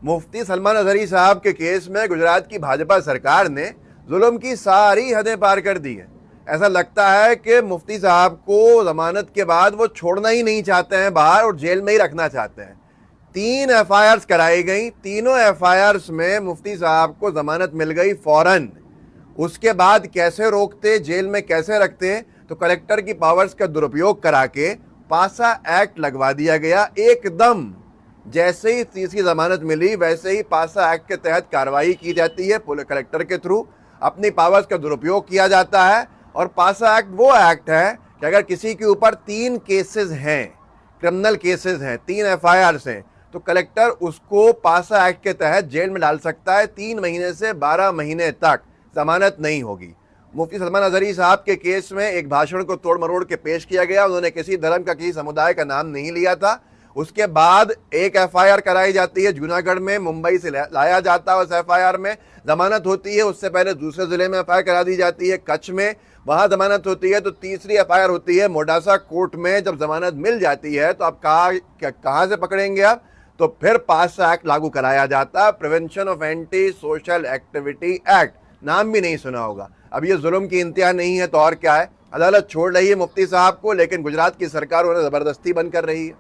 मुफ्ती सलमान अजहरी साहब के केस में गुजरात की भाजपा सरकार ने जुल्म की सारी हदें पार कर दी है। ऐसा लगता है कि मुफ्ती साहब को जमानत के बाद वो छोड़ना ही नहीं चाहते हैं बाहर और जेल में ही रखना चाहते हैं। 3 एफआईआर कराई गई, तीनों एफआईआर में मुफ्ती साहब को जमानत मिल गई फौरन। उसके बाद कैसे रोकते, जेल में कैसे रखते, तो कलेक्टर की पावर्स का दुरुपयोग करा के पासा एक्ट लगवा दिया गया। एकदम जैसे ही तीसरी जमानत मिली वैसे ही पासा एक्ट के तहत कार्रवाई की जाती है, कलेक्टर के थ्रू अपनी पावर्स का दुरुपयोग किया जाता है। और पासा एक्ट वो एक्ट है कि अगर किसी के ऊपर 3 केसेस हैं, क्रिमिनल केसेस हैं, 3 एफआईआर हैं, तो कलेक्टर उसको पासा एक्ट के तहत जेल में डाल सकता है। 3 महीने से 12 महीने तक जमानत नहीं होगी। मुफ्ती सलमान अजहरी साहब के केस में एक भाषण को तोड़ मरोड़ के पेश किया गया। उन्होंने किसी धर्म का, किसी समुदाय का नाम नहीं लिया था। उसके बाद एक एफआईआर कराई जाती है जूनागढ़ में, मुंबई से लाया जाता है, उस एफआईआर में जमानत होती है। उससे पहले दूसरे जिले में एफआईआर करा दी जाती है, कच्छ में, वहां जमानत होती है। तो तीसरी एफआईआर होती है मोडासा कोर्ट में। जब जमानत मिल जाती है तो अब कहां से पकड़ेंगे आप, तो फिर पासा एक्ट लागू कराया जाता है, prevention of anti social activity act. नाम भी नहीं सुना होगा। अब ये जुल्म की इंतहा नहीं है तो और क्या है। अदालत छोड़ रही है मुफ्ती साहब को, लेकिन गुजरात की सरकार उन्हें जबरदस्ती बंद कर रही है।